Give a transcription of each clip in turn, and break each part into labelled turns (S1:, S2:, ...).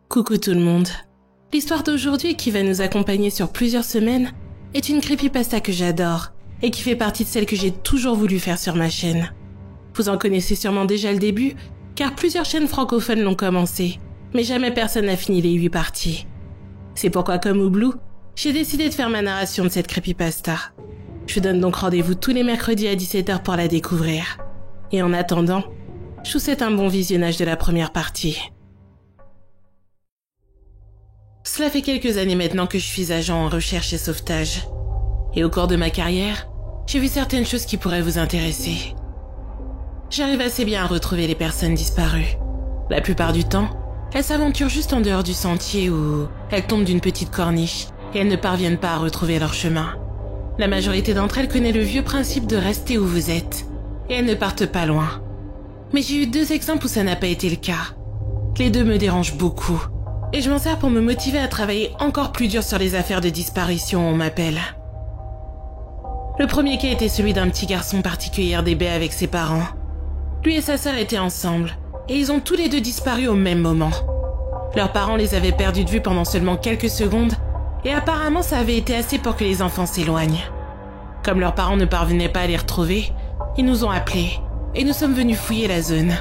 S1: Coucou tout le monde. L'histoire d'aujourd'hui, qui va nous accompagner sur plusieurs semaines, est une creepypasta que j'adore et qui fait partie de celle que j'ai toujours voulu faire sur ma chaîne. Vous en connaissez sûrement déjà le début, car plusieurs chaînes francophones l'ont commencé, mais jamais personne n'a fini les 8 parties. C'est pourquoi, comme Oublou, j'ai décidé de faire ma narration de cette creepypasta. Je vous donne donc rendez-vous tous les mercredis à 17h pour la découvrir. Et en attendant, je vous souhaite un bon visionnage de la première partie. Cela fait quelques années maintenant que je suis agent en recherche et sauvetage. Et au cours de ma carrière, j'ai vu certaines choses qui pourraient vous intéresser. J'arrive assez bien à retrouver les personnes disparues. La plupart du temps, elles s'aventurent juste en dehors du sentier ou elles tombent d'une petite corniche et elles ne parviennent pas à retrouver leur chemin. La majorité d'entre elles connaît le vieux principe de rester où vous êtes et elles ne partent pas loin. Mais j'ai eu 2 exemples où ça n'a pas été le cas. Les 2 me dérangent beaucoup. Et je m'en sers pour me motiver à travailler encore plus dur sur les affaires de disparition, on m'appelle. Le premier cas était celui d'un petit garçon parti cueillir des baies avec ses parents. Lui et sa sœur étaient ensemble, et ils ont tous les 2 disparu au même moment. Leurs parents les avaient perdus de vue pendant seulement quelques secondes, et apparemment ça avait été assez pour que les enfants s'éloignent. Comme leurs parents ne parvenaient pas à les retrouver, ils nous ont appelés, et nous sommes venus fouiller la zone.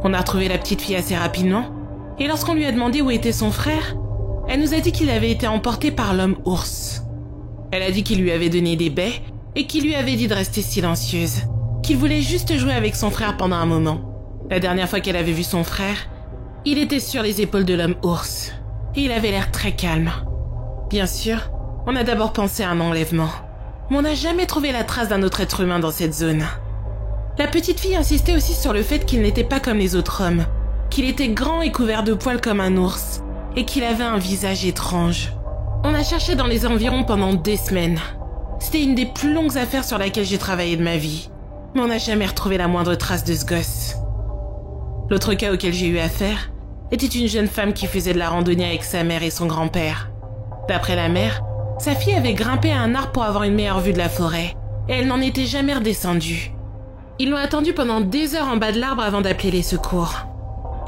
S1: On a retrouvé la petite fille assez rapidement, et lorsqu'on lui a demandé où était son frère, elle nous a dit qu'il avait été emporté par l'homme ours. Elle a dit qu'il lui avait donné des baies et qu'il lui avait dit de rester silencieuse, qu'il voulait juste jouer avec son frère pendant un moment. La dernière fois qu'elle avait vu son frère, il était sur les épaules de l'homme ours et il avait l'air très calme. Bien sûr, on a d'abord pensé à un enlèvement, mais on n'a jamais trouvé la trace d'un autre être humain dans cette zone. La petite fille insistait aussi sur le fait qu'il n'était pas comme les autres hommes, qu'il était grand et couvert de poils comme un ours, et qu'il avait un visage étrange. On a cherché dans les environs pendant des semaines. C'était une des plus longues affaires sur laquelle j'ai travaillé de ma vie, mais on n'a jamais retrouvé la moindre trace de ce gosse. L'autre cas auquel j'ai eu affaire était une jeune femme qui faisait de la randonnée avec sa mère et son grand-père. D'après la mère, sa fille avait grimpé à un arbre pour avoir une meilleure vue de la forêt, et elle n'en était jamais redescendue. Ils l'ont attendue pendant des heures en bas de l'arbre avant d'appeler les secours.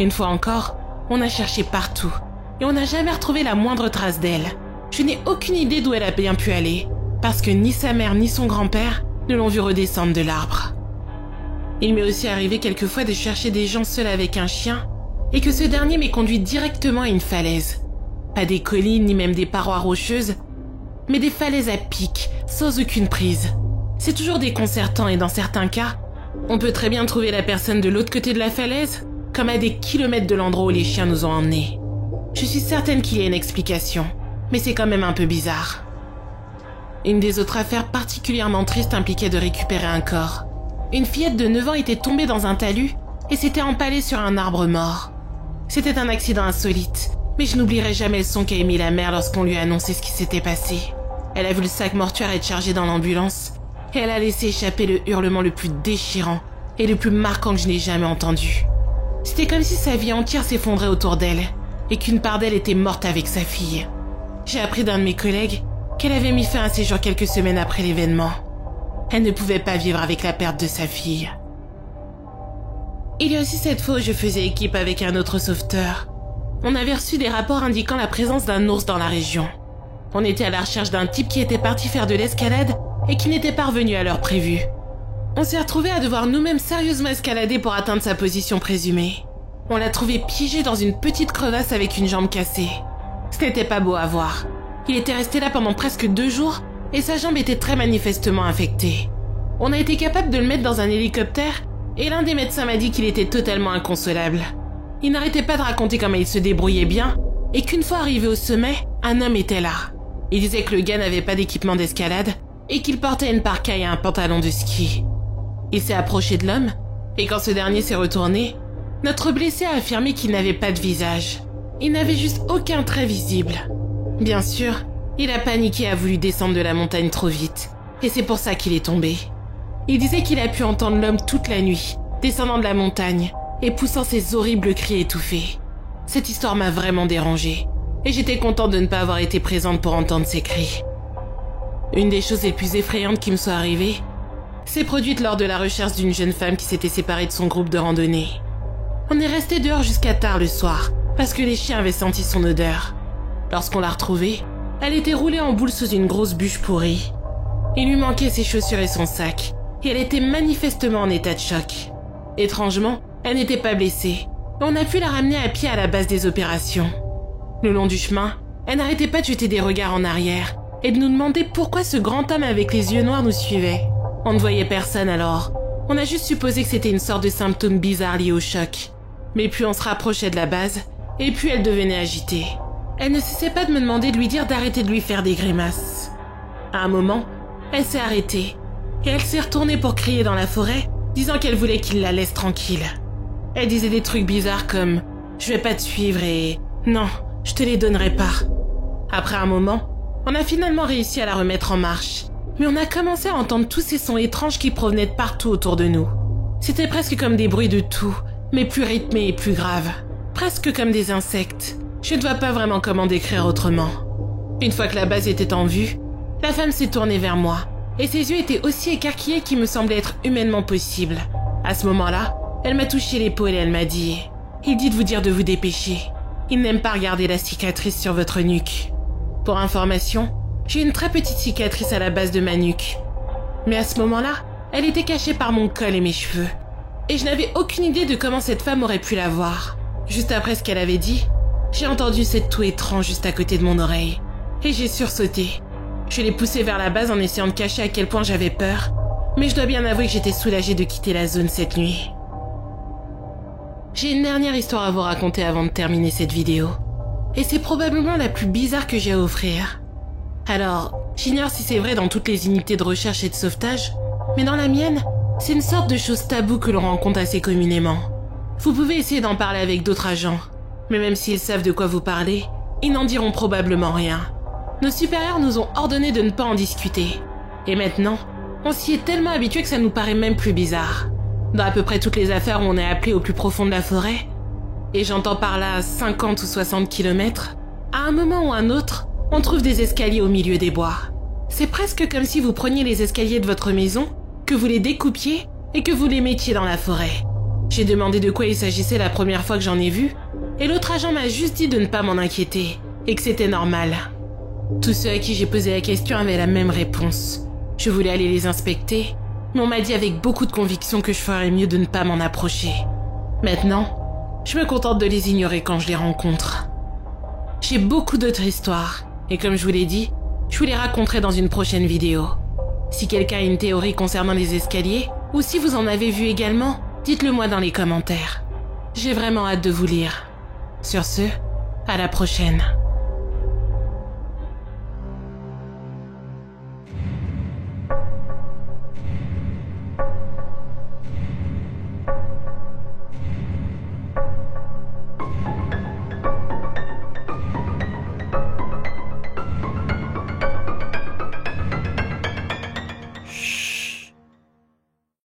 S1: Une fois encore, on a cherché partout et on n'a jamais retrouvé la moindre trace d'elle. Je n'ai aucune idée d'où elle a bien pu aller, parce que ni sa mère ni son grand-père ne l'ont vue redescendre de l'arbre. Il m'est aussi arrivé quelquefois de chercher des gens seuls avec un chien et que ce dernier m'ait conduit directement à une falaise. Pas des collines ni même des parois rocheuses, mais des falaises à pic, sans aucune prise. C'est toujours déconcertant et dans certains cas, on peut très bien trouver la personne de l'autre côté de la falaise, comme à des kilomètres de l'endroit où les chiens nous ont emmenés. Je suis certaine qu'il y a une explication, mais c'est quand même un peu bizarre. Une des autres affaires particulièrement tristes impliquait de récupérer un corps. Une fillette de 9 ans était tombée dans un talus et s'était empalée sur un arbre mort. C'était un accident insolite, mais je n'oublierai jamais le son qu'a émis la mère lorsqu'on lui a annoncé ce qui s'était passé. Elle a vu le sac mortuaire être chargé dans l'ambulance et elle a laissé échapper le hurlement le plus déchirant et le plus marquant que je n'ai jamais entendu. C'était comme si sa vie entière s'effondrait autour d'elle et qu'une part d'elle était morte avec sa fille. J'ai appris d'un de mes collègues qu'elle avait mis fin à ses jours quelques semaines après l'événement. Elle ne pouvait pas vivre avec la perte de sa fille. Il y a aussi cette fois où je faisais équipe avec un autre sauveteur. On avait reçu des rapports indiquant la présence d'un ours dans la région. On était à la recherche d'un type qui était parti faire de l'escalade et qui n'était pas revenu à l'heure prévue. On s'est retrouvés à devoir nous-mêmes sérieusement escalader pour atteindre sa position présumée. On l'a trouvé piégé dans une petite crevasse avec une jambe cassée. Ce n'était pas beau à voir. Il était resté là pendant presque 2 jours et sa jambe était très manifestement infectée. On a été capable de le mettre dans un hélicoptère et l'un des médecins m'a dit qu'il était totalement inconsolable. Il n'arrêtait pas de raconter comment il se débrouillait bien et qu'une fois arrivé au sommet, un homme était là. Il disait que le gars n'avait pas d'équipement d'escalade et qu'il portait une parka et un pantalon de ski. Il s'est approché de l'homme, et quand ce dernier s'est retourné, notre blessé a affirmé qu'il n'avait pas de visage. Il n'avait juste aucun trait visible. Bien sûr, il a paniqué et a voulu descendre de la montagne trop vite, et c'est pour ça qu'il est tombé. Il disait qu'il a pu entendre l'homme toute la nuit, descendant de la montagne, et poussant ses horribles cris étouffés. Cette histoire m'a vraiment dérangée, et j'étais contente de ne pas avoir été présente pour entendre ses cris. Une des choses les plus effrayantes qui me soit arrivée s'est produite lors de la recherche d'une jeune femme qui s'était séparée de son groupe de randonnée. On est resté dehors jusqu'à tard le soir, parce que les chiens avaient senti son odeur. Lorsqu'on l'a retrouvée, elle était roulée en boule sous une grosse bûche pourrie. Il lui manquait ses chaussures et son sac, et elle était manifestement en état de choc. Étrangement, elle n'était pas blessée. On a pu la ramener à pied à la base des opérations. Le long du chemin, elle n'arrêtait pas de jeter des regards en arrière et de nous demander pourquoi ce grand homme avec les yeux noirs nous suivait. On ne voyait personne alors. On a juste supposé que c'était une sorte de symptôme bizarre lié au choc. Mais plus on se rapprochait de la base, et plus elle devenait agitée. Elle ne cessait pas de me demander de lui dire d'arrêter de lui faire des grimaces. À un moment, elle s'est arrêtée, et elle s'est retournée pour crier dans la forêt, disant qu'elle voulait qu'il la laisse tranquille. Elle disait des trucs bizarres comme « Je vais pas te suivre » et « Non, je te les donnerai pas ». Après un moment, on a finalement réussi à la remettre en marche, mais on a commencé à entendre tous ces sons étranges qui provenaient de partout autour de nous. C'était presque comme des bruits de tout, mais plus rythmés et plus graves. Presque comme des insectes. Je ne vois pas vraiment comment décrire autrement. Une fois que la base était en vue, la femme s'est tournée vers moi, et ses yeux étaient aussi écarquillés qu'il me semblait être humainement possible. À ce moment-là, elle m'a touché l'épaule et elle m'a dit « Il dit de vous dire de vous dépêcher. Il n'aime pas regarder la cicatrice sur votre nuque. » Pour information, j'ai une très petite cicatrice à la base de ma nuque. Mais à ce moment-là, elle était cachée par mon col et mes cheveux. Et je n'avais aucune idée de comment cette femme aurait pu la voir. Juste après ce qu'elle avait dit, j'ai entendu cette toux étrange juste à côté de mon oreille. Et j'ai sursauté. Je l'ai poussée vers la base en essayant de cacher à quel point j'avais peur. Mais je dois bien avouer que j'étais soulagée de quitter la zone cette nuit. J'ai une dernière histoire à vous raconter avant de terminer cette vidéo. Et c'est probablement la plus bizarre que j'ai à offrir. Alors, j'ignore si c'est vrai dans toutes les unités de recherche et de sauvetage, mais dans la mienne, c'est une sorte de chose taboue que l'on rencontre assez communément. Vous pouvez essayer d'en parler avec d'autres agents, mais même s'ils savent de quoi vous parlez, ils n'en diront probablement rien. Nos supérieurs nous ont ordonné de ne pas en discuter. Et maintenant, on s'y est tellement habitué que ça nous paraît même plus bizarre. Dans à peu près toutes les affaires où on est appelé au plus profond de la forêt, et j'entends par là 50 ou 60 kilomètres, à un moment ou un autre, on trouve des escaliers au milieu des bois. C'est presque comme si vous preniez les escaliers de votre maison, que vous les découpiez et que vous les mettiez dans la forêt. J'ai demandé de quoi il s'agissait la première fois que j'en ai vu, et l'autre agent m'a juste dit de ne pas m'en inquiéter, et que c'était normal. Tous ceux à qui j'ai posé la question avaient la même réponse. Je voulais aller les inspecter, mais on m'a dit avec beaucoup de conviction que je ferais mieux de ne pas m'en approcher. Maintenant, je me contente de les ignorer quand je les rencontre. J'ai beaucoup d'autres histoires, et comme je vous l'ai dit, je vous les raconterai dans une prochaine vidéo. Si quelqu'un a une théorie concernant les escaliers, ou si vous en avez vu également, dites-le moi dans les commentaires. J'ai vraiment hâte de vous lire. Sur ce, à la prochaine.